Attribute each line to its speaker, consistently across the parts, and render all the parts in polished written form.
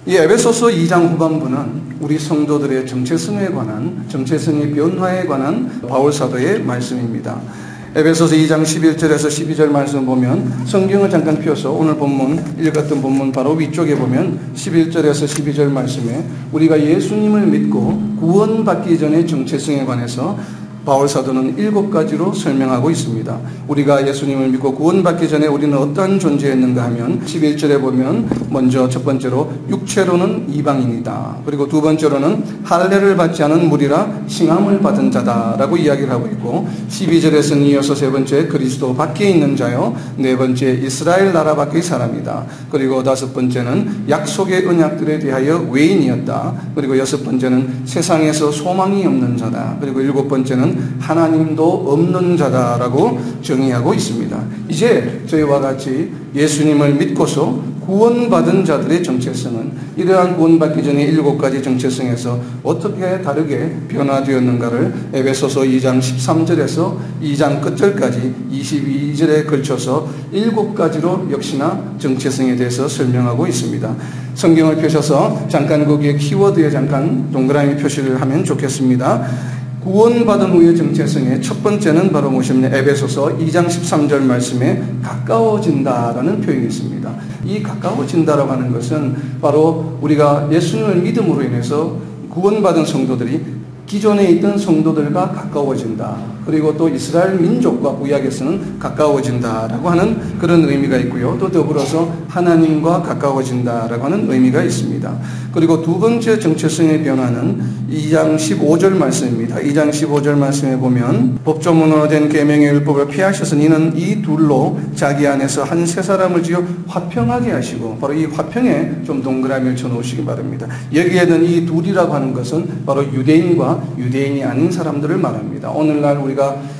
Speaker 1: 이 에베소서 2장 후반부는 우리 성도들의 정체성에 관한, 정체성의 변화에 관한 바울 사도의 말씀입니다. 에베소서 2장 11절에서 12절 말씀 보면 성경을 잠깐 펴서 오늘 본문, 읽었던 본문 바로 위쪽에 보면 11절에서 12절 말씀에 우리가 예수님을 믿고 구원받기 전의 정체성에 관해서 바울 사도는 7가지로 설명하고 있습니다. 우리가 예수님을 믿고 구원받기 전에 우리는 어떠한 존재였는가 하면 11절에 보면 먼저 첫 번째로 육체로는 이방인이다. 그리고 두 번째로는 할례를 받지 않은 무리라 칭함을 받은 자다라고 이야기를 하고 있고 12절에서는 이어서 세 번째 그리스도 밖에 있는 자요. 네 번째 이스라엘 나라 밖의 사람이다. 그리고 다섯 번째는 약속의 언약들에 대하여 외인이었다. 그리고 여섯 번째는 세상에서 소망이 없는 자다. 그리고 일곱 번째는 하나님도 없는 자다라고 정의하고 있습니다. 이제 저희와 같이 예수님을 믿고서 구원받은 자들의 정체성은 이러한 구원받기 전에 7가지 정체성에서 어떻게 다르게 변화되었는가를 에베소서 2장 13절에서 2장 끝절까지 22절에 걸쳐서 7가지로 역시나 정체성에 대해서 설명하고 있습니다. 성경을 펴셔서 잠깐 거기에 키워드에 잠깐 동그라미 표시를 하면 좋겠습니다. 구원받은 후의 정체성의 첫 번째는 바로 무엇이냐면 에베소서 2장 13절 말씀에 가까워진다라는 표현이 있습니다. 이 가까워진다라고 하는 것은 바로 우리가 예수님을 믿음으로 인해서 구원받은 성도들이 기존에 있던 성도들과 가까워진다. 그리고 또 이스라엘 민족과 구약에서는 가까워진다라고 하는 그런 의미가 있고요. 또 더불어서 하나님과 가까워진다라고 하는 의미가 있습니다. 그리고 두 번째 정체성의 변화는 2장 15절 말씀입니다. 2장 15절 말씀에 보면 법조문으로 된 계명의 율법을 피하셔서 이는 이 둘로 자기 안에서 한 세 사람을 지어 화평하게 하시고 바로 이 화평에 좀 동그라미를 쳐놓으시기 바랍니다. 여기에는 이 둘이라고 하는 것은 바로 유대인과 유대인이 아닌 사람들을 말합니다. 오늘날 우리가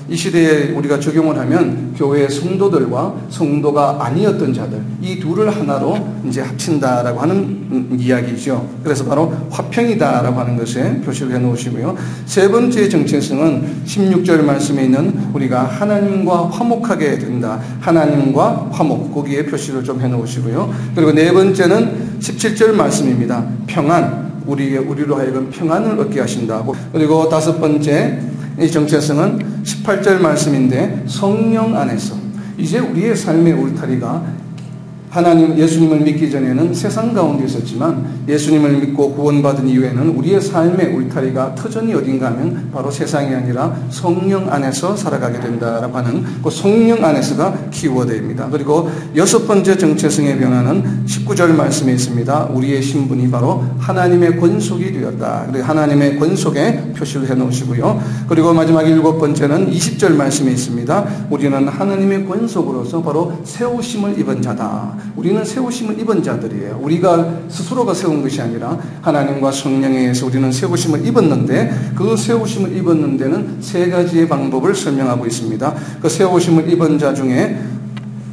Speaker 1: 이 시대에 우리가 적용을 하면 교회의 성도들과 성도가 아니었던 자들 이 둘을 하나로 이제 합친다라고 하는 이야기죠. 그래서 바로 화평이다라고 하는 것에 표시를 해 놓으시고요. 세 번째 정체성은 16절 말씀에 있는 우리가 하나님과 화목하게 된다. 하나님과 화목 거기에 표시를 좀 해 놓으시고요. 그리고 네 번째는 17절 말씀입니다. 평안 우리로 하여금 평안을 얻게 하신다고. 그리고 다섯 번째 이 정체성은 18절 말씀인데 성령 안에서 이제 우리의 삶의 울타리가 하나님 예수님을 믿기 전에는 세상 가운데 있었지만 예수님을 믿고 구원받은 이후에는 우리의 삶의 울타리가 터전이 어딘가 하면 바로 세상이 아니라 성령 안에서 살아가게 된다라고 하는 그 성령 안에서가 키워드입니다. 그리고 여섯 번째 정체성의 변화는 19절 말씀에 있습니다. 우리의 신분이 바로 하나님의 권속이 되었다. 그리고 하나님의 권속에 표시를 해 놓으시고요. 그리고 마지막 일곱 번째는 20절 말씀에 있습니다. 우리는 하나님의 권속으로서 바로 세우심을 입은 자다. 우리는 세우심을 입은 자들이에요. 우리가 스스로가 세운 것이 아니라 하나님과 성령에 의해서 우리는 세우심을 입었는데 그 세우심을 입었는 데는 세 가지의 방법을 설명하고 있습니다. 그 세우심을 입은 자 중에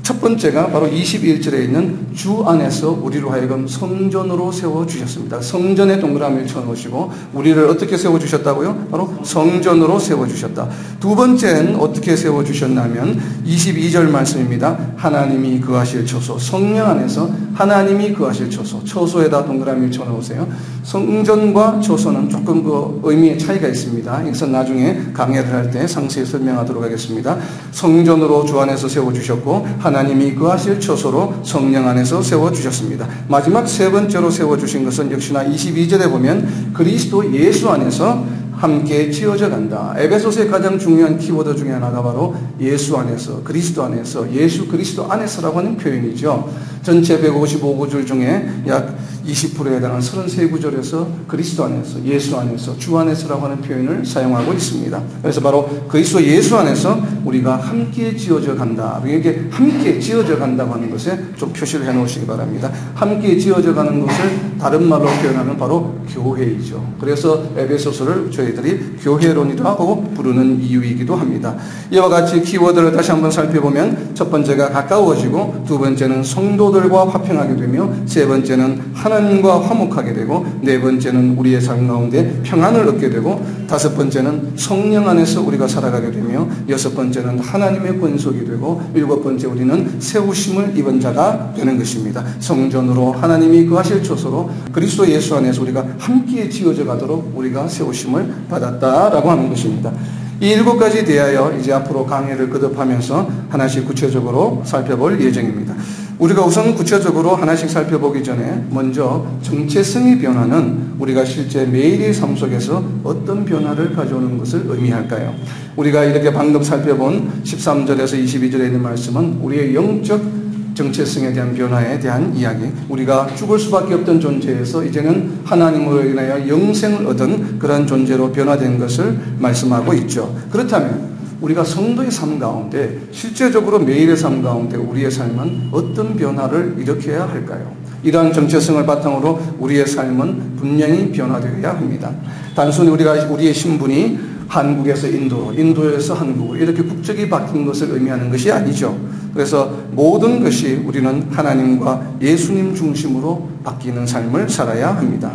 Speaker 1: 첫 번째가 바로 21절에 있는 주 안에서 우리로 하여금 성전으로 세워주셨습니다. 성전에 동그라미를 쳐놓으시고 우리를 어떻게 세워주셨다고요? 바로 성전으로 세워주셨다. 두 번째는 어떻게 세워주셨냐면 22절 말씀입니다. 하나님이 거하실 처소 성령 안에서 하나님이 거하실 처소 처소에다 동그라미를 쳐놓으세요. 성전과 처소는 조금 그 의미의 차이가 있습니다. 이것은 나중에 강의를 할 때 상세히 설명하도록 하겠습니다. 성전으로 주 안에서 세워주셨고 하나님이 거하실 처소로 성령 안에서 세워주셨습니다. 마지막 세 번째로 세워주신 것은 역시나 22절에 보면 그리스도 예수 안에서 함께 지어져 간다. 에베소서의 가장 중요한 키워드 중에 하나가 바로 예수 안에서, 그리스도 안에서, 예수 그리스도 안에서라고 하는 표현이죠. 전체 155구절 중에 약 20%에 해당하는 33구절에서 그리스도 안에서, 예수 안에서, 주 안에서라고 하는 표현을 사용하고 있습니다. 그래서 바로 그리스도 예수 안에서 우리가 함께 지어져 간다. 이게 함께 지어져 간다고 하는 것에 좀 표시를 해 놓으시기 바랍니다. 함께 지어져 가는 것을 다른 말로 표현하면 바로 교회이죠. 그래서 에베소서를 저희들이 교회론이라고 부르는 이유이기도 합니다. 이와 같이 키워드를 다시 한번 살펴보면 첫 번째가 가까워지고, 두 번째는 성도들과 화평하게 되며, 세 번째는 하나님과 화목하게 되고, 네 번째는 우리의 삶 가운데 평안을 얻게 되고, 다섯 번째는 성령 안에서 우리가 살아가게 되며, 여섯 번째는 하나님의 권속이 되고, 일곱 번째 우리는 세우심을 입은 자가 되는 것입니다. 성전으로 하나님이 거하실 처소로 그리스도 예수 안에서 우리가 함께 지어져 가도록 우리가 세우심을 받았다라고 하는 것입니다. 이 일곱 가지 대하여 이제 앞으로 강의를 거듭하면서 하나씩 구체적으로 살펴볼 예정입니다. 우리가 우선 구체적으로 하나씩 살펴보기 전에 먼저 정체성의 변화는 우리가 실제 매일의 삶 속에서 어떤 변화를 가져오는 것을 의미할까요? 우리가 이렇게 방금 살펴본 13절에서 22절에 있는 말씀은 우리의 영적 정체성에 대한 변화에 대한 이야기, 우리가 죽을 수밖에 없던 존재에서 이제는 하나님으로 인하여 영생을 얻은 그런 존재로 변화된 것을 말씀하고 있죠. 그렇다면 우리가 성도의 삶 가운데 실제적으로 매일의 삶 가운데 우리의 삶은 어떤 변화를 일으켜야 할까요? 이러한 정체성을 바탕으로 우리의 삶은 분명히 변화되어야 합니다. 단순히 우리의 신분이 한국에서 인도로, 인도에서 한국으로 이렇게 국적이 바뀐 것을 의미하는 것이 아니죠. 그래서 모든 것이 우리는 하나님과 예수님 중심으로 바뀌는 삶을 살아야 합니다.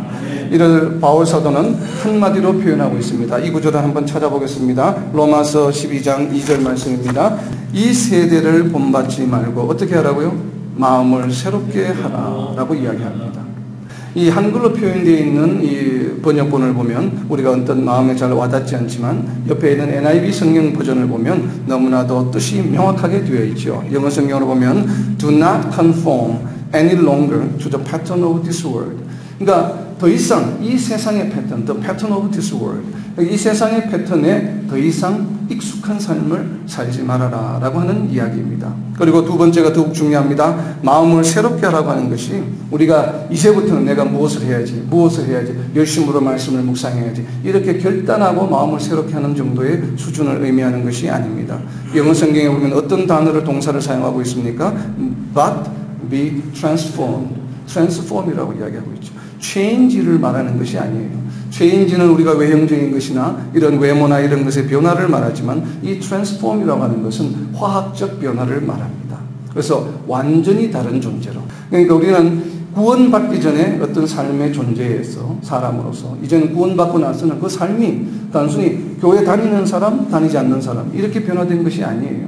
Speaker 1: 이를 바울 사도는 한마디로 표현하고 있습니다. 이 구절을 한번 찾아보겠습니다. 로마서 12장 2절 말씀입니다. 이 세대를 본받지 말고 어떻게 하라고요? 마음을 새롭게 하라라고 이야기합니다. 이 한글로 표현되어 있는 이 번역본을 보면 우리가 어떤 마음에 잘 와닿지 않지만 옆에 있는 NIV 성경 버전을 보면 너무나도 뜻이 명확하게 되어 있죠. 영어 성경으로 보면 Do not conform any longer to the pattern of this world. 그러니까 더 이상 이 세상의 패턴, the pattern of this world, 이 세상의 패턴에 더 이상 익숙한 삶을 살지 말아라 라고 하는 이야기입니다. 그리고 두 번째가 더욱 중요합니다. 마음을 새롭게 하라고 하는 것이 우리가 이제부터는 내가 무엇을 해야지 열심으로 말씀을 묵상해야지 이렇게 결단하고 마음을 새롭게 하는 정도의 수준을 의미하는 것이 아닙니다. 영어 성경에 보면 어떤 단어를 동사를 사용하고 있습니까? But be transformed. transform이라고 이야기하고 있죠. change를 말하는 것이 아니에요. change는 우리가 외형적인 것이나 이런 외모나 이런 것의 변화를 말하지만 이 transform이라고 하는 것은 화학적 변화를 말합니다. 그래서 완전히 다른 존재로. 그러니까 우리는 구원받기 전에 어떤 삶의 존재에서 사람으로서 이제는 구원받고 나서는 그 삶이 단순히 교회 다니는 사람, 다니지 않는 사람 이렇게 변화된 것이 아니에요.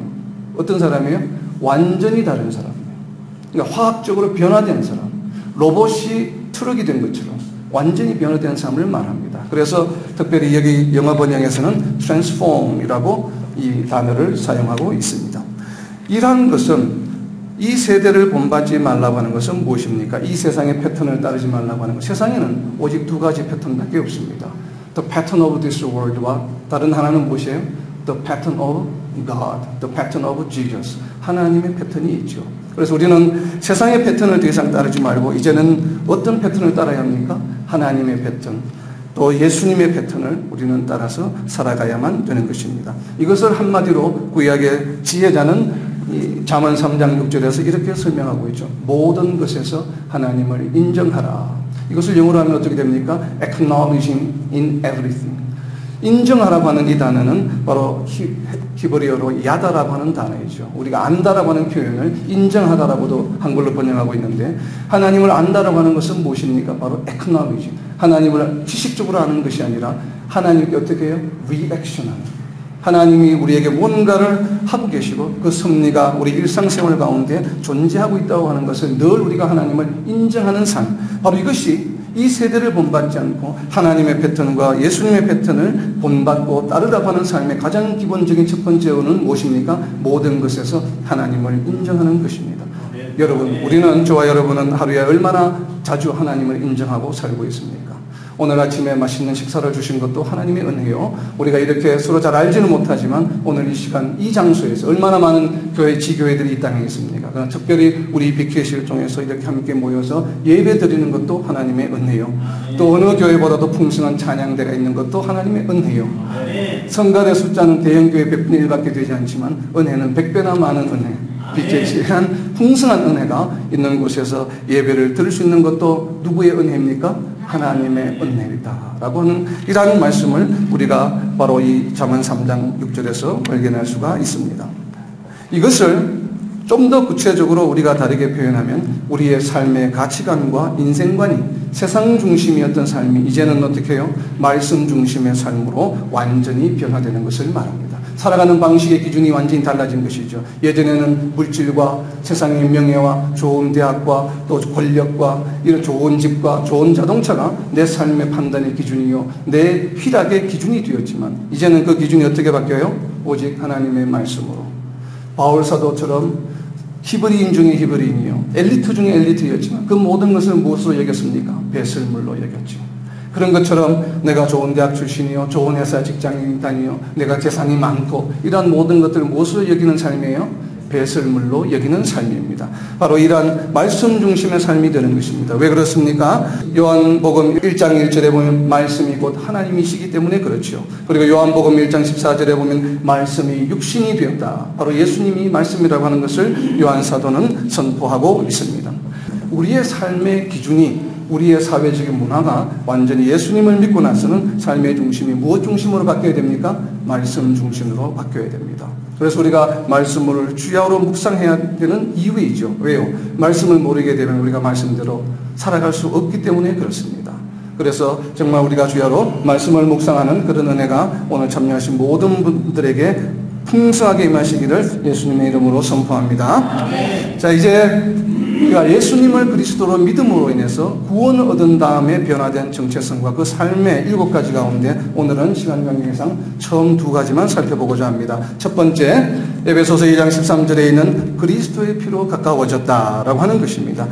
Speaker 1: 어떤 사람이에요? 완전히 다른 사람이에요. 그러니까 화학적으로 변화된 사람. 로봇이 트럭이 된 것처럼 완전히 변화된 삶을 말합니다. 그래서 특별히 여기 영어 번역에서는 transform이라고 이 단어를 사용하고 있습니다. 이러한 것은 이 세대를 본받지 말라고 하는 것은 무엇입니까? 이 세상의 패턴을 따르지 말라고 하는 것. 세상에는 오직 두 가지 패턴밖에 없습니다. The pattern of this world와 다른 하나는 무엇이에요? The pattern of God, the pattern of Jesus. 하나님의 패턴이 있죠. 그래서 우리는 세상의 패턴을 더 이상 따르지 말고 이제는 어떤 패턴을 따라야 합니까? 하나님의 패턴, 또 예수님의 패턴을 우리는 따라서 살아가야만 되는 것입니다. 이것을 한마디로 구약의 지혜자는 이 잠언 3장 6절에서 이렇게 설명하고 있죠. 모든 것에서 하나님을 인정하라. 이것을 영어로 하면 어떻게 됩니까? Acknowledging in everything. 인정하라고 하는 이 단어는 바로 히브리어로 야다라고 하는 단어이죠. 우리가 안다라고 하는 표현을 인정하다라고도 한글로 번역하고 있는데 하나님을 안다라고 하는 것은 무엇입니까? 바로 acknowledge. 하나님을 지식적으로 아는 것이 아니라 하나님께 어떻게 해요? reaction하는. 하나님이 우리에게 뭔가를 하고 계시고 그 섭리가 우리 일상생활 가운데 존재하고 있다고 하는 것을 늘 우리가 하나님을 인정하는 삶. 바로 이것이 이 세대를 본받지 않고 하나님의 패턴과 예수님의 패턴을 본받고 따르라고 하는 삶의 가장 기본적인 첫 번째는 무엇입니까? 모든 것에서 하나님을 인정하는 것입니다. 여러분, 우리는 저와 여러분은 하루에 얼마나 자주 하나님을 인정하고 살고 있습니까? 오늘 아침에 맛있는 식사를 주신 것도 하나님의 은혜요. 우리가 이렇게 서로 잘 알지는 못하지만 오늘 이 시간 이 장소에서 얼마나 많은 교회 지교회들이 이 땅에 있습니까? 그러나 특별히 우리 BKC를 통해서 이렇게 함께 모여서 예배 드리는 것도 하나님의 은혜요. 또 어느 교회보다도 풍성한 찬양대가 있는 것도 하나님의 은혜요. 성가대 숫자는 대형교회 100분의 1밖에 되지 않지만 은혜는 100배나 많은 은혜. BKC에 한 풍성한 은혜가 있는 곳에서 예배를 드릴 수 있는 것도 누구의 은혜입니까? 하나님의 은혜이다 라고 하는 이러한 말씀을 우리가 바로 이 잠언 3장 6절에서 발견할 수가 있습니다. 이것을 좀 더 구체적으로 우리가 다르게 표현하면 우리의 삶의 가치관과 인생관이 세상 중심이었던 삶이 이제는 어떻게 해요? 말씀 중심의 삶으로 완전히 변화되는 것을 말합니다. 살아가는 방식의 기준이 완전히 달라진 것이죠. 예전에는 물질과 세상의 명예와 좋은 대학과 또 권력과 이런 좋은 집과 좋은 자동차가 내 삶의 판단의 기준이요, 내 희락의 기준이 되었지만 이제는 그 기준이 어떻게 바뀌어요? 오직 하나님의 말씀으로. 바울 사도처럼 히브리인 중에 히브리인이요, 엘리트 중에 엘리트였지만 그 모든 것을 무엇으로 여겼습니까? 배설물로 여겼죠. 그런 것처럼 내가 좋은 대학 출신이요, 좋은 회사 직장인 다니요, 내가 재산이 많고 이러한 모든 것들을 무엇으로 여기는 삶이에요? 배설물로 여기는 삶입니다. 바로 이러한 말씀 중심의 삶이 되는 것입니다. 왜 그렇습니까? 요한복음 1장 1절에 보면 말씀이 곧 하나님이시기 때문에 그렇죠. 그리고 요한복음 1장 14절에 보면 말씀이 육신이 되었다. 바로 예수님이 말씀이라고 하는 것을 요한 사도는 선포하고 있습니다. 우리의 삶의 기준이, 우리의 사회적인 문화가 완전히 예수님을 믿고 나서는 삶의 중심이 무엇 중심으로 바뀌어야 됩니까? 말씀 중심으로 바뀌어야 됩니다. 그래서 우리가 말씀을 주야로 묵상해야 되는 이유이죠. 왜요? 말씀을 모르게 되면 우리가 말씀대로 살아갈 수 없기 때문에 그렇습니다. 그래서 정말 우리가 주야로 말씀을 묵상하는 그런 은혜가 오늘 참여하신 모든 분들에게 풍성하게 임하시기를 예수님의 이름으로 선포합니다. 자, 이제 우리가 예수님을 그리스도로 믿음으로 인해서 구원을 얻은 다음에 변화된 정체성과 그 삶의 7가지 가운데 오늘은 시간 관계상 처음 2가지만 살펴보고자 합니다. 첫 번째, 에베소서 2장 13절에 있는 그리스도의 피로 가까워졌다라고 하는 것입니다.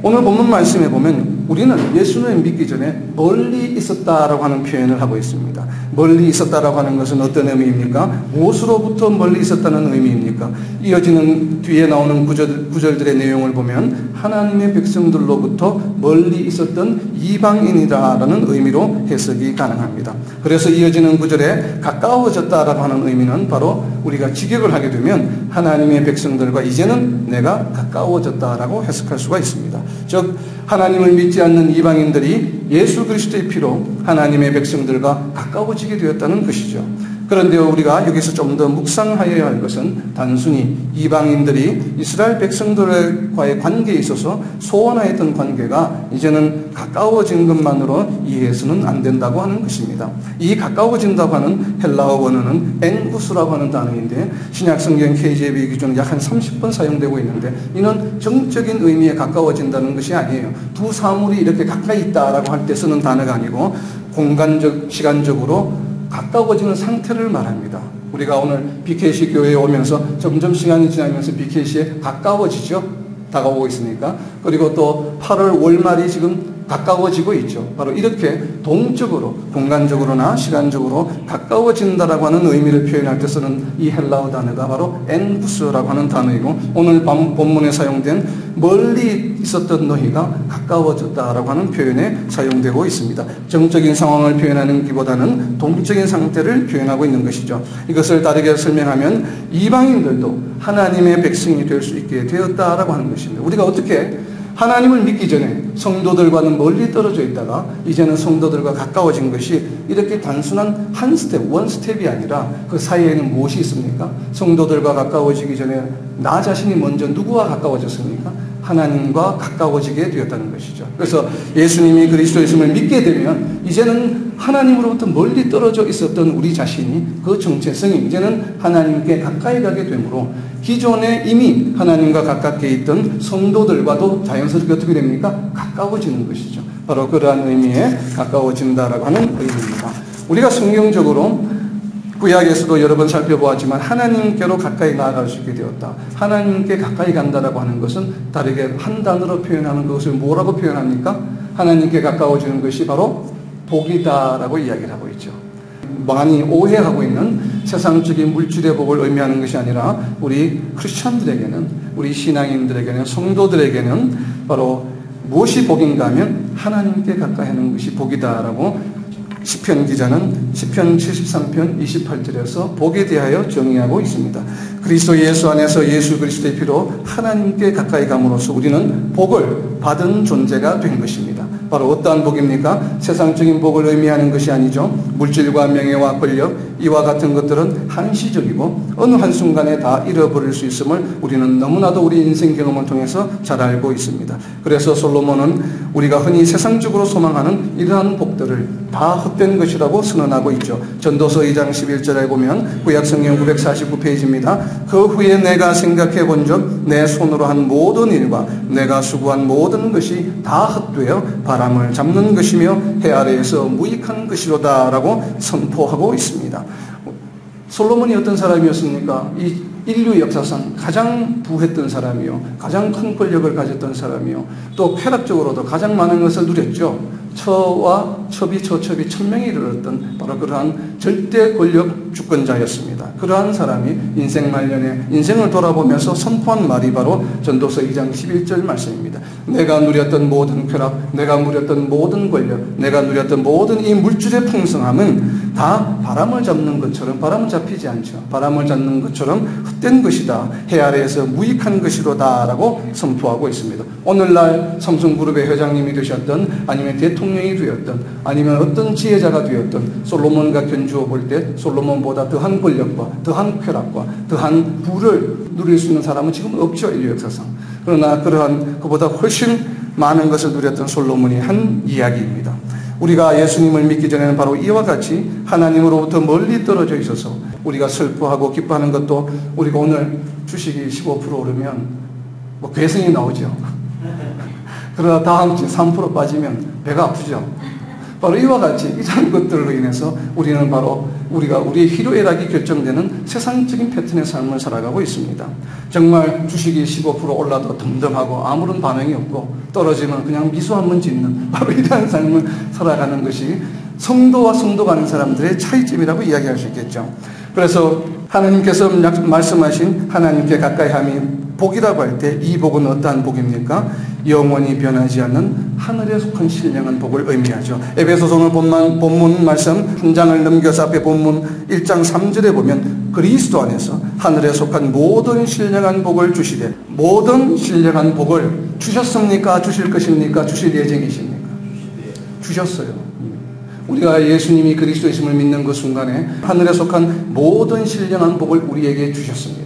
Speaker 1: 오늘 본문 말씀에 보면 우리는 예수님을 믿기 전에 멀리 있었다라고 하는 표현을 하고 있습니다. 멀리 있었다라고 하는 것은 어떤 의미입니까? 무엇으로부터 멀리 있었다는 의미입니까? 이어지는 뒤에 나오는 구절들의 내용을 보면 하나님의 백성들로부터 멀리 있었던 이방인이다라는 의미로 해석이 가능합니다. 그래서 이어지는 구절에 가까워졌다라고 하는 의미는 바로 우리가 직역을 하게 되면 하나님의 백성들과 이제는 내가 가까워졌다라고 해석할 수가 있습니다. 즉 하나님을 믿지 않는 이방인들이 예수 그리스도의 피로 하나님의 백성들과 가까워지게 되었다는 것이죠. 그런데 우리가 여기서 좀 더 묵상하여야 할 것은 단순히 이방인들이 이스라엘 백성들과의 관계에 있어서 소원하였던 관계가 이제는 가까워진 것만으로 이해해서는 안 된다고 하는 것입니다. 이 가까워진다고 하는 헬라어 원어는 엔구스라고 하는 단어인데 신약성경 KJV 기준 약 한 30번 사용되고 있는데 이는 정적인 의미에 가까워진다는 것이 아니에요. 두 사물이 이렇게 가까이 있다라고 할 때 쓰는 단어가 아니고 공간적, 시간적으로 가까워지는 상태를 말합니다. 우리가 오늘 BKC 교회에 오면서 점점 시간이 지나면서 BKC에 가까워지죠. 다가오고 있으니까. 그리고 또 8월 월말이 지금 가까워지고 있죠. 바로 이렇게 동적으로, 공간적으로나 시간적으로 가까워진다라고 하는 의미를 표현할 때 쓰는 이 헬라어 단어가 바로 엔부스라고 하는 단어이고 오늘 본문에 사용된 멀리 있었던 너희가 가까워졌다라고 하는 표현에 사용되고 있습니다. 정적인 상황을 표현하는 기보다는 동적인 상태를 표현하고 있는 것이죠. 이것을 다르게 설명하면 이방인들도 하나님의 백성이 될 수 있게 되었다라고 하는 것입니다. 우리가 어떻게 하나님을 믿기 전에 성도들과는 멀리 떨어져 있다가 이제는 성도들과 가까워진 것이 이렇게 단순한 한 스텝, 원 스텝이 아니라 그 사이에는 무엇이 있습니까? 성도들과 가까워지기 전에 나 자신이 먼저 누구와 가까워졌습니까? 하나님과 가까워지게 되었다는 것이죠. 그래서 예수님이 그리스도이심을 믿게 되면 이제는 하나님으로부터 멀리 떨어져 있었던 우리 자신이 그 정체성이 이제는 하나님께 가까이 가게 되므로 기존에 이미 하나님과 가깝게 있던 성도들과도 자연스럽게 어떻게 됩니까? 가까워지는 것이죠. 바로 그러한 의미에 가까워진다라고 하는 의미입니다. 우리가 성경적으로 구약에서도 여러 번 살펴보았지만 하나님께로 가까이 나아갈 수 있게 되었다. 하나님께 가까이 간다라고 하는 것은 다르게 한 단어로 표현하는 것을 뭐라고 표현합니까? 하나님께 가까워지는 것이 바로 복이다라고 이야기를 하고 있죠. 많이 오해하고 있는 세상적인 물질의 복을 의미하는 것이 아니라 우리 크리스천들에게는, 우리 신앙인들에게는, 성도들에게는 바로 무엇이 복인가 하면 하나님께 가까이 하는 것이 복이다라고 시편 기자는 시편 73편 28절에서 복에 대하여 정의하고 있습니다. 그리스도 예수 안에서 예수 그리스도의 피로 하나님께 가까이 감으로써 우리는 복을 받은 존재가 된 것입니다. 바로 어떠한 복입니까? 세상적인 복을 의미하는 것이 아니죠. 물질과 명예와 권력, 이와 같은 것들은 한시적이고 어느 한순간에 다 잃어버릴 수 있음을 우리는 너무나도 우리 인생 경험을 통해서 잘 알고 있습니다. 그래서 솔로몬은 우리가 흔히 세상적으로 소망하는 이러한 복들을 다 헛된 것이라고 선언하고 있죠. 전도서 2장 11절에 보면 구약성경 949페이지입니다. 그 후에 내가 생각해 본 적 내 손으로 한 모든 일과 내가 수고한 모든 것이 다 헛되어 바람을 잡는 것이며 해 아래에서 무익한 것이로다 라고 선포하고 있습니다. 솔로몬이 어떤 사람이었습니까? 이 인류 역사상 가장 부했던 사람이요, 가장 큰 권력을 가졌던 사람이요, 또 쾌락적으로도 가장 많은 것을 누렸죠. 처와 첩이 처첩이 천명에 이르렀던 바로 그러한 절대 권력 주권자였습니다. 그러한 사람이 인생 말년에 인생을 돌아보면서 선포한 말이 바로 전도서 2장 11절 말씀입니다. 내가 누렸던 모든 쾌락, 내가 누렸던 모든 권력, 내가 누렸던 모든 이 물질의 풍성함은 다 바람을 잡는 것처럼, 바람은 잡히지 않죠. 바람을 잡는 것처럼 헛된 것이다. 해 아래에서 무익한 것이로다 라고 선포하고 있습니다. 오늘날 삼성그룹의 회장님이 되셨던, 아니면 대통령이 되었던, 아니면 어떤 지혜자가 되었던 솔로몬과 견주어 볼 때 솔로몬보다 더한 권력과 더한 쾌락과 더한 부를 누릴 수 있는 사람은 지금 없죠, 인류 역사상. 그러나 그러한 그보다 훨씬 많은 것을 누렸던 솔로몬이 한 이야기입니다. 우리가 예수님을 믿기 전에는 바로 이와 같이 하나님으로부터 멀리 떨어져 있어서 우리가 슬퍼하고 기뻐하는 것도, 우리가 오늘 주식이 15% 오르면 뭐 괴성이 나오죠. 그러나 다음 주에 3% 빠지면 배가 아프죠. 바로 이와 같이 이런 것들로 인해서 우리는 바로 우리가 우리의 희로애락이 결정되는 세상적인 패턴의 삶을 살아가고 있습니다. 정말 주식이 15% 올라도 덤덤하고 아무런 반응이 없고 떨어지면 그냥 미소 한번 짓는 바로 이러한 삶을 살아가는 것이 성도와 성도가 아닌 사람들의 차이점이라고 이야기할 수 있겠죠. 그래서 하나님께서 말씀하신 하나님께 가까이함이 복이라고 할 때 이 복은 어떠한 복입니까? 영원히 변하지 않는 하늘에 속한 신령한 복을 의미하죠. 에베소서 오늘 본문 말씀 한 장을 넘겨서 앞에 본문 1장 3절에 보면 그리스도 안에서 하늘에 속한 모든 신령한 복을 주시되, 모든 신령한 복을 주셨습니까? 주실 것입니까? 주실 예정이십니까? 주셨어요. 우리가 예수님이 그리스도이심을 믿는 그 순간에 하늘에 속한 모든 신령한 복을 우리에게 주셨습니다.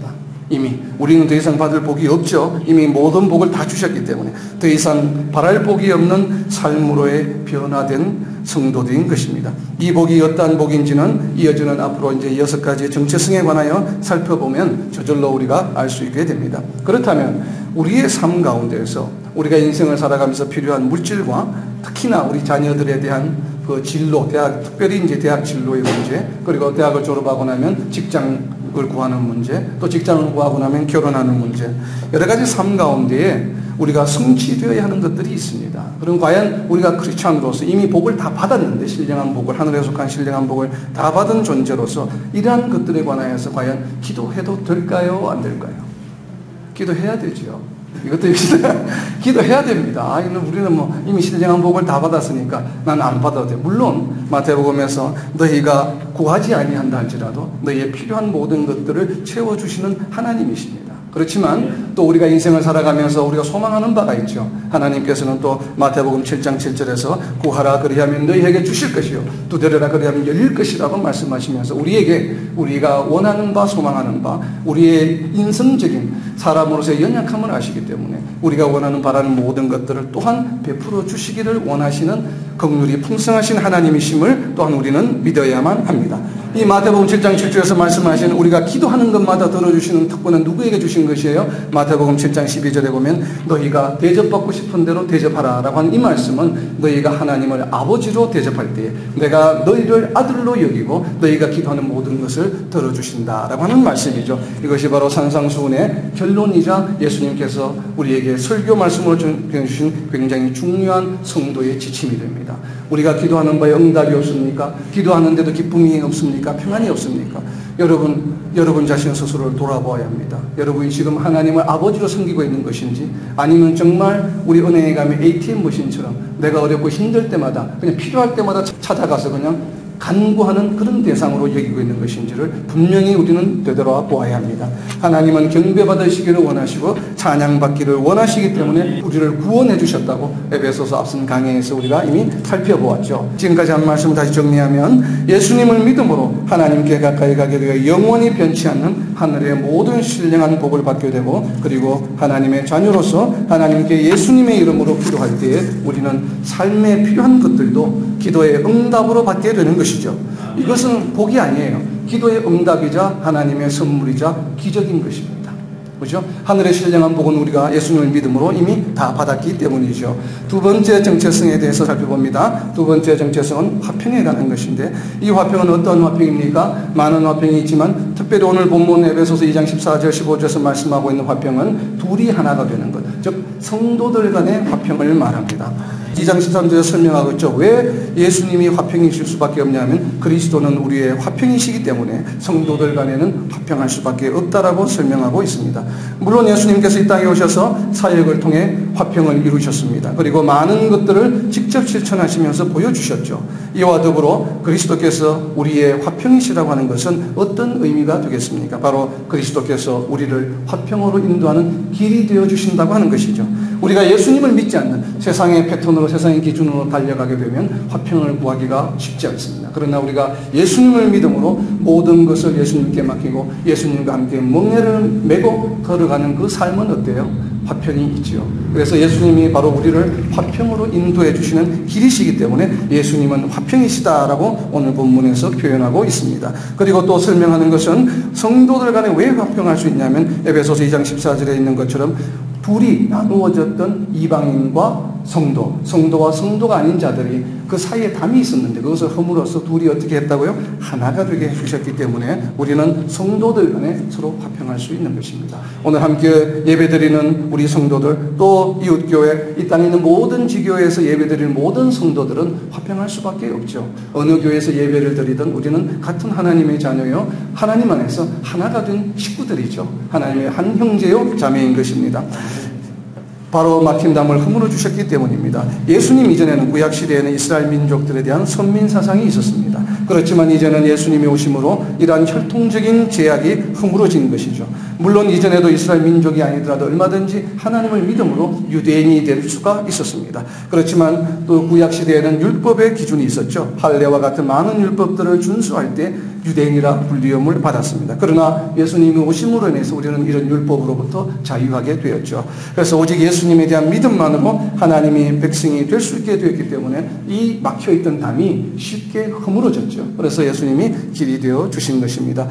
Speaker 1: 이미 우리는 더 이상 받을 복이 없죠. 이미 모든 복을 다 주셨기 때문에 더 이상 바랄 복이 없는 삶으로의 변화된 성도들인 것입니다. 이 복이 어떠한 복인지는 이어지는 앞으로 이제 6가지의 정체성에 관하여 살펴보면 저절로 우리가 알 수 있게 됩니다. 그렇다면 우리의 삶 가운데에서 우리가 인생을 살아가면서 필요한 물질과 특히나 우리 자녀들에 대한 그 진로, 대학, 특별히 이제 대학 진로의 문제, 그리고 대학을 졸업하고 나면 직장을 구하는 문제, 또 직장을 구하고 나면 결혼하는 문제, 여러 가지 삶 가운데에 우리가 성취되어야 하는 것들이 있습니다. 그럼 과연 우리가 크리스찬으로서 이미 복을 다 받았는데, 신령한 복을, 하늘에 속한 신령한 복을 다 받은 존재로서 이러한 것들에 관하여서 과연 기도해도 될까요? 안 될까요? 기도해야 되죠. 이것도 기도해야 됩니다. 우리는 뭐 이미 신령한 복을 다 받았으니까 난 안 받아도 돼. 물론 마태복음에서 너희가 구하지 아니한다 할지라도 너희의 필요한 모든 것들을 채워주시는 하나님이십니다. 그렇지만 또 우리가 인생을 살아가면서 우리가 소망하는 바가 있죠. 하나님께서는 또 마태복음 7장 7절에서 구하라 그리하면 너희에게 주실 것이요 두드려라 그리하면 열릴 것이라고 말씀하시면서 우리에게 우리가 원하는 바, 소망하는 바, 우리의 인성적인 사람으로서의 연약함을 아시기 때문에 우리가 원하는 바라는 모든 것들을 또한 베풀어 주시기를 원하시는 긍휼이 풍성하신 하나님이심을 또한 우리는 믿어야만 합니다. 이 마태복음 7장 7절에서 말씀하신 우리가 기도하는 것마다 들어주시는 특권은 누구에게 주신 것이에요? 마태복음 7장 12절에 보면 너희가 대접받고 싶은 대로 대접하라 라고 하는 이 말씀은 너희가 하나님을 아버지로 대접할 때에 내가 너희를 아들로 여기고 너희가 기도하는 모든 것을 들어주신다 라고 하는 말씀이죠. 이것이 바로 산상수훈의 결론이자 예수님께서 우리에게 설교 말씀으로 주신 굉장히 중요한 성도의 지침이 됩니다. 우리가 기도하는 바에 응답이 없습니까? 기도하는데도 기쁨이 없습니까? 평안이 없습니까? 여러분 자신 스스로를 돌아보아야 합니다. 여러분이 지금 하나님을 아버지로 섬기고 있는 것인지, 아니면 정말 우리 은행에 가면 ATM 머신처럼 내가 어렵고 힘들 때마다 그냥 필요할 때마다 찾아가서 그냥 간구하는 그런 대상으로 여기고 있는 것인지를 분명히 우리는 되돌아보아야 합니다. 하나님은 경배받으시기를 원하시고 찬양받기를 원하시기 때문에 우리를 구원해 주셨다고 에베소서 앞선 강해에서 우리가 이미 살펴보았죠. 지금까지 한 말씀을 다시 정리하면 예수님을 믿음으로 하나님께 가까이 가게 되어 영원히 변치 않는 하늘의 모든 신령한 복을 받게 되고, 그리고 하나님의 자녀로서 하나님께 예수님의 이름으로 기도할 때에 우리는 삶에 필요한 것들도 기도의 응답으로 받게 되는 것이죠. 이것은 복이 아니에요. 기도의 응답이자 하나님의 선물이자 기적인 것입니다. 그렇죠? 하늘의 신령한 복은 우리가 예수님을 믿음으로 이미 다 받았기 때문이죠. 두 번째 정체성에 대해서 살펴봅니다. 두 번째 정체성은 화평에 관한 것인데, 이 화평은 어떤 화평입니까? 많은 화평이 있지만 특별히 오늘 본문 에베소서 2장 14절 15절에서 말씀하고 있는 화평은 둘이 하나가 되는 것, 즉 성도들 간의 화평을 말합니다. 2장 13절에 설명하고 있죠. 왜 예수님이 화평이실 수밖에 없냐면 그리스도는 우리의 화평이시기 때문에 성도들 간에는 화평할 수밖에 없다라고 설명하고 있습니다. 물론 예수님께서 이 땅에 오셔서 사역을 통해 화평을 이루셨습니다. 그리고 많은 것들을 직접 실천하시면서 보여주셨죠. 이와 더불어 그리스도께서 우리의 화평이시라고 하는 것은 어떤 의미가 되겠습니까? 바로 그리스도께서 우리를 화평으로 인도하는 길이 되어주신다고 하는 것이죠. 우리가 예수님을 믿지 않는 세상의 패턴으로, 세상의 기준으로 달려가게 되면 화평을 구하기가 쉽지 않습니다. 그러나 우리가 예수님을 믿음으로 모든 것을 예수님께 맡기고 예수님과 함께 멍에를 메고 걸어가는 그 삶은 어때요? 화평이 있지요. 그래서 예수님이 바로 우리를 화평으로 인도해 주시는 길이시기 때문에 예수님은 화평이시다라고 오늘 본문에서 표현하고 있습니다. 그리고 또 설명하는 것은 성도들 간에 왜 화평할 수 있냐면 에베소서 2장 14절에 있는 것처럼 둘이 나누어졌던 이방인과 성도와 성도가 아닌 자들이 그 사이에 담이 있었는데 그것을 허물어서 둘이 어떻게 했다고요? 하나가 되게 해주셨기 때문에 우리는 성도들 간에 서로 화평할 수 있는 것입니다. 오늘 함께 예배드리는 우리 성도들, 또 이웃교회, 이 땅에 있는 모든 지교회에서 예배드리는 모든 성도들은 화평할 수밖에 없죠. 어느 교회에서 예배를 드리든 우리는 같은 하나님의 자녀요, 하나님 안에서 하나가 된 식구들이죠. 하나님의 한 형제요 자매인 것입니다. 바로 막힌 담을 허물어 주셨기 때문입니다. 예수님 이전에는 구약시대에는 이스라엘 민족들에 대한 선민사상이 있었습니다. 그렇지만 이제는 예수님이 오심으로 이러한 혈통적인 제약이 허물어진 것이죠. 물론 이전에도 이스라엘 민족이 아니더라도 얼마든지 하나님을 믿음으로 유대인이 될 수가 있었습니다. 그렇지만 또 구약시대에는 율법의 기준이 있었죠. 할례와 같은 많은 율법들을 준수할 때 유대인이라 불리움을 받았습니다. 그러나 예수님이 오심으로 인해서 우리는 이런 율법으로부터 자유하게 되었죠. 그래서 오직 예수님에 대한 믿음만으로 하나님이 백성이 될 수 있게 되었기 때문에 이 막혀있던 담이 쉽게 허물어졌죠. 그래서 예수님이 길이 되어 주신 것입니다.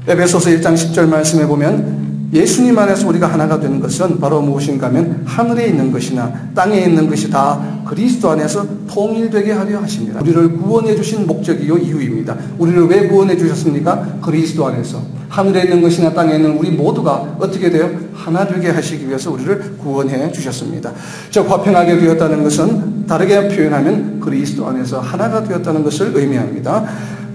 Speaker 1: 에베소서 1장 10절 말씀해 보면 예수님 안에서 우리가 하나가 되는 것은 바로 무엇인가 하면 하늘에 있는 것이나 땅에 있는 것이 다 그리스도 안에서 통일되게 하려 하십니다. 우리를 구원해 주신 목적이요 이유입니다. 우리를 왜 구원해 주셨습니까? 그리스도 안에서 하늘에 있는 것이나 땅에 있는 우리 모두가 어떻게 돼요? 하나 되게 하시기 위해서 우리를 구원해 주셨습니다. 즉 화평하게 되었다는 것은 다르게 표현하면 그리스도 안에서 하나가 되었다는 것을 의미합니다.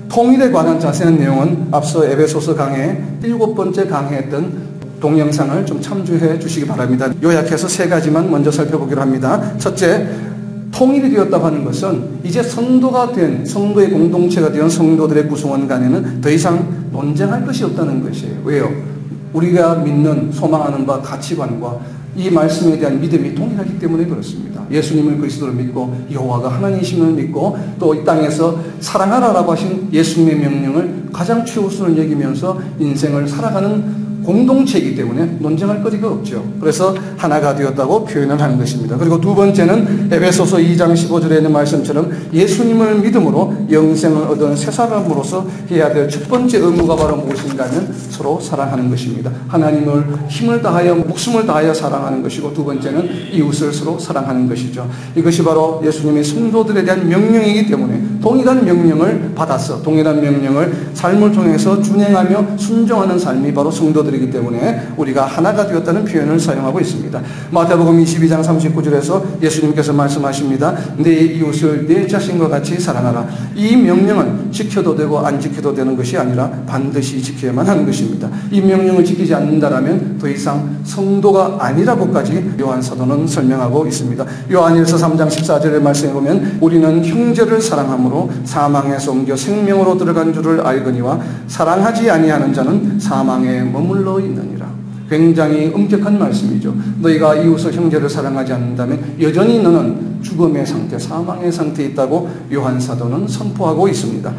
Speaker 1: 통일에 관한 자세한 내용은 앞서 에베소서 강해 7번째 강해했던 동영상을 좀 참조해 주시기 바랍니다. 요약해서 3가지만 먼저 살펴보기로 합니다. 첫째, 통일이 되었다고 하는 것은 이제 성도가 된, 성도의 공동체가 되어 성도들의 구성원 간에는 더 이상 논쟁할 것이 없다는 것이에요. 왜요? 우리가 믿는, 소망하는 바 가치관과 이 말씀에 대한 믿음이 동일하기 때문에 그렇습니다. 예수님을 그리스도를 믿고 여호와가 하나님이심을 믿고 또 이 땅에서 사랑하라라고 하신 예수님의 명령을 가장 최우선을 여기면서 인생을 살아가는 공동체이기 때문에 논쟁할 거리가 없죠. 그래서 하나가 되었다고 표현을 하는 것입니다. 그리고 두 번째는 에베소서 2장 15절에 있는 말씀처럼 예수님을 믿음으로 영생을 얻은 새 사람으로서 해야 될 첫 번째 의무가 바로 무엇인가 하면 서로 사랑하는 것입니다. 하나님을 힘을 다하여 목숨을 다하여 사랑하는 것이고 두 번째는 이웃을 서로 사랑하는 것이죠. 이것이 바로 예수님의 성도들에 대한 명령이기 때문에 동일한 명령을 받아서 동일한 명령을 삶을 통해서 준행하며 순종하는 삶이 바로 성도들 이기 때문에 우리가 하나가 되었다는 표현을 사용하고 있습니다. 마태복음 22장 39절에서 예수님께서 말씀하십니다. 내 이웃을 내 자신과 같이 사랑하라. 이 명령은 지켜도 되고 안 지켜도 되는 것이 아니라 반드시 지켜야만 하는 것입니다. 이 명령을 지키지 않는다라면 더 이상 성도가 아니라고까지 요한 사도는 설명하고 있습니다. 요한일서 3장 14절의 말씀에 보면 우리는 형제를 사랑함으로 사망에서 옮겨 생명으로 들어간 줄을 알거니와 사랑하지 아니하는 자는 사망에 머물러 있느니라. 굉장히 엄격한 말씀이죠. 너희가 이웃을 형제를 사랑하지 않는다면 여전히 너는 죽음의 상태, 사망의 상태에 있다고 요한 사도는 선포하고 있습니다.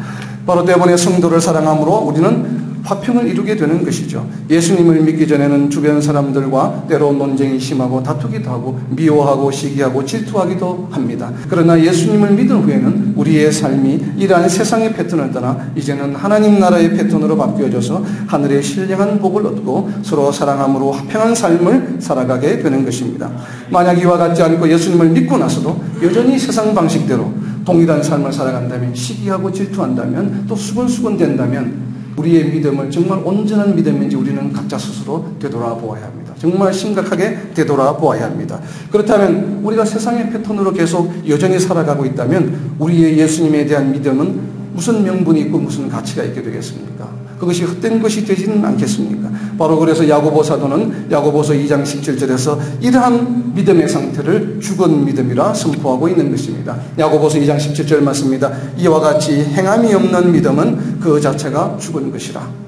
Speaker 1: 바로 때문에 성도를 사랑함으로 우리는 화평을 이루게 되는 것이죠. 예수님을 믿기 전에는 주변 사람들과 때로 논쟁이 심하고 다투기도 하고 미워하고 시기하고 질투하기도 합니다. 그러나 예수님을 믿은 후에는 우리의 삶이 이러한 세상의 패턴을 떠나 이제는 하나님 나라의 패턴으로 바뀌어져서 하늘의 신령한 복을 얻고 서로 사랑함으로 화평한 삶을 살아가게 되는 것입니다. 만약 이와 같지 않고 예수님을 믿고 나서도 여전히 세상 방식대로 동일한 삶을 살아간다면, 시기하고 질투한다면, 또 수근수근 된다면 우리의 믿음을 정말 온전한 믿음인지 우리는 각자 스스로 되돌아보아야 합니다. 정말 심각하게 되돌아보아야 합니다. 그렇다면 우리가 세상의 패턴으로 계속 여전히 살아가고 있다면 우리의 예수님에 대한 믿음은 무슨 명분이 있고 무슨 가치가 있게 되겠습니까? 그것이 헛된 것이 되지는 않겠습니까? 바로 그래서 야고보 사도는 야고보서 2장 17절에서 이러한 믿음의 상태를 죽은 믿음이라 선포하고 있는 것입니다. 야고보서 2장 17절 말씀입니다. 이와 같이 행함이 없는 믿음은 그 자체가 죽은 것이라.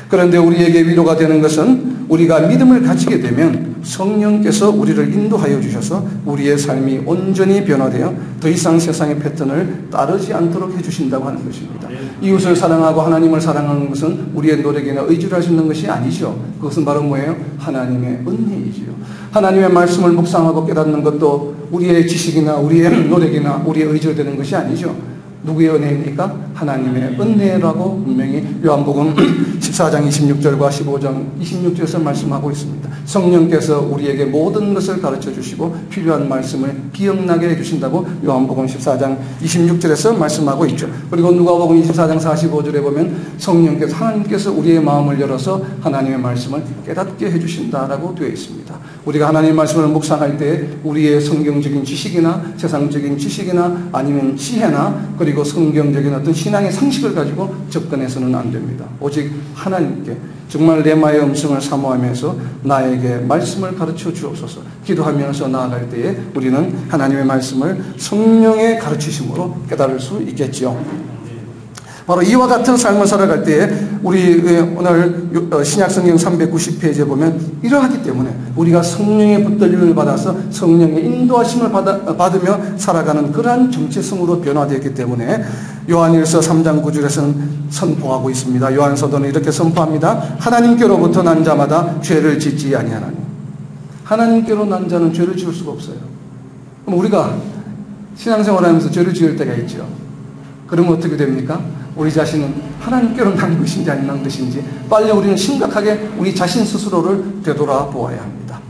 Speaker 1: 그런데 우리에게 위로가 되는 것은 우리가 믿음을 가지게 되면 성령께서 우리를 인도하여 주셔서 우리의 삶이 온전히 변화되어 더 이상 세상의 패턴을 따르지 않도록 해주신다고 하는 것입니다. 이웃을 사랑하고 하나님을 사랑하는 것은 우리의 노력이나 의지로 할 수 있는 것이 아니죠. 그것은 바로 뭐예요? 하나님의 은혜이지요. 하나님의 말씀을 묵상하고 깨닫는 것도 우리의 지식이나 우리의 노력이나 우리의 의지로 되는 것이 아니죠. 누구의 은혜입니까? 하나님의 은혜라고 분명히 요한복음 14장 26절과 15장 26절에서 말씀하고 있습니다. 성령께서 우리에게 모든 것을 가르쳐 주시고 필요한 말씀을 기억나게 해주신다고 요한복음 14장 26절에서 말씀하고 있죠. 그리고 누가복음 24장 45절에 보면 성령께서 하나님께서 우리의 마음을 열어서 하나님의 말씀을 깨닫게 해주신다라고 되어 있습니다. 우리가 하나님의 말씀을 묵상할 때 우리의 성경적인 지식이나 세상적인 지식이나 아니면 지혜나 그리고 성경적인 어떤 신앙의 상식을 가지고 접근해서는 안 됩니다. 오직 하나님께 정말 레마의 음성을 사모하면서 나에게 말씀을 가르쳐 주옵소서 기도하면서 나아갈 때에 우리는 하나님의 말씀을 성령의 가르치심으로 깨달을 수 있겠지요. 바로 이와 같은 삶을 살아갈 때에 우리 오늘 신약성경 390페이지에 보면 이러하기 때문에 우리가 성령의 붙들림을 받아서 성령의 인도하심을 받으며 살아가는 그러한 정체성으로 변화되었기 때문에 요한일서 3장 9절에서는 선포하고 있습니다. 요한서도는 이렇게 선포합니다. 하나님께로부터 난 자마다 죄를 짓지 아니하나니. 하나님께로 난 자는 죄를 지을 수가 없어요. 그럼 우리가 신앙생활하면서 죄를 지을 때가 있죠. 그러면 어떻게 됩니까? 우리 자신은 하나님께로 난 것인지 아닌 것인지 빨리 우리는 심각하게 우리 자신 스스로를 되돌아보아야 합니다.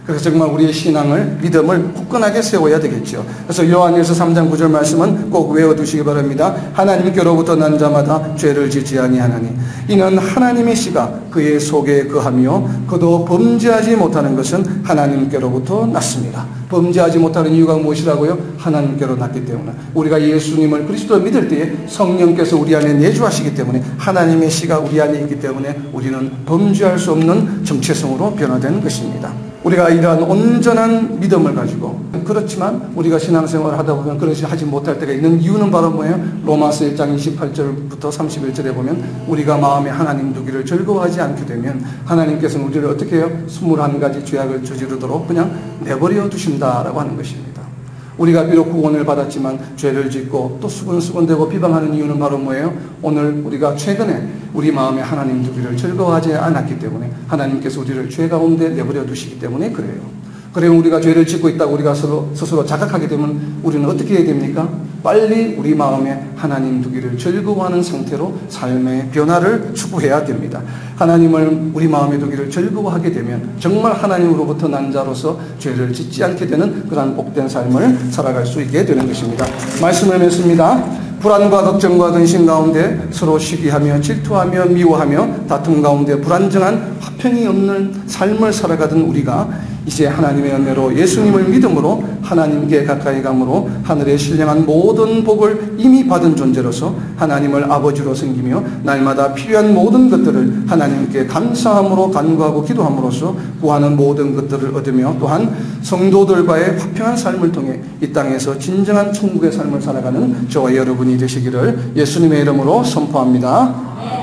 Speaker 1: 그래서 정말 우리의 신앙을 믿음을 굳건하게 세워야 되겠죠. 그래서 요한일서 3장 9절 말씀은 꼭 외워두시기 바랍니다. 하나님께로부터 난 자마다 죄를 짓지 아니하나니 이는 하나님의 씨가 그의 속에 거하며 그도 범죄하지 못하는 것은 하나님께로부터 났습니다. 범죄하지 못하는 이유가 무엇이라고요? 하나님께로 났기 때문에 우리가 예수님을 그리스도를 믿을 때에 성령께서 우리 안에 내주하시기 때문에 하나님의 씨가 우리 안에 있기 때문에 우리는 범죄할 수 없는 정체성으로 변화되는 것입니다. 우리가 이러한 온전한 믿음을 가지고 그렇지만 우리가 신앙생활을 하다 보면 그것이 하지 못할 때가 있는 이유는 바로 뭐예요? 로마서 1장 28절부터 31절에 보면 우리가 마음에 하나님 두기를 즐거워하지 않게 되면 하나님께서는 우리를 어떻게 해요? 21가지 죄악을 저지르도록 그냥 내버려 두신다라고 하는 것입니다. 우리가 비록 구원을 받았지만 죄를 짓고 또 수근수근대고 비방하는 이유는 바로 뭐예요? 오늘 우리가 최근에 우리 마음에 하나님 두기를 즐거워하지 않았기 때문에 하나님께서 우리를 죄 가운데 내버려 두시기 때문에 그래요. 그러면 우리가 죄를 짓고 있다고 우리가 스스로 자각하게 되면 우리는 어떻게 해야 됩니까? 빨리 우리 마음에 하나님 두기를 즐거워하는 상태로 삶의 변화를 추구해야 됩니다. 하나님을 우리 마음에 두기를 즐거워하게 되면 정말 하나님으로부터 난 자로서 죄를 짓지 않게 되는 그러한 복된 삶을 살아갈 수 있게 되는 것입니다. 말씀을 맺습니다. 불안과 걱정과 근심 가운데 서로 시기하며 질투하며 미워하며 다툼 가운데 불안정한 화평이 없는 삶을 살아가던 우리가 이제 하나님의 은혜로 예수님을 믿음으로 하나님께 가까이 감으로 하늘의 신령한 모든 복을 이미 받은 존재로서 하나님을 아버지로 섬기며 날마다 필요한 모든 것들을 하나님께 감사함으로 간구하고 기도함으로써 구하는 모든 것들을 얻으며 또한 성도들과의 화평한 삶을 통해 이 땅에서 진정한 천국의 삶을 살아가는 저와 여러분이 되시기를 예수님의 이름으로 선포합니다.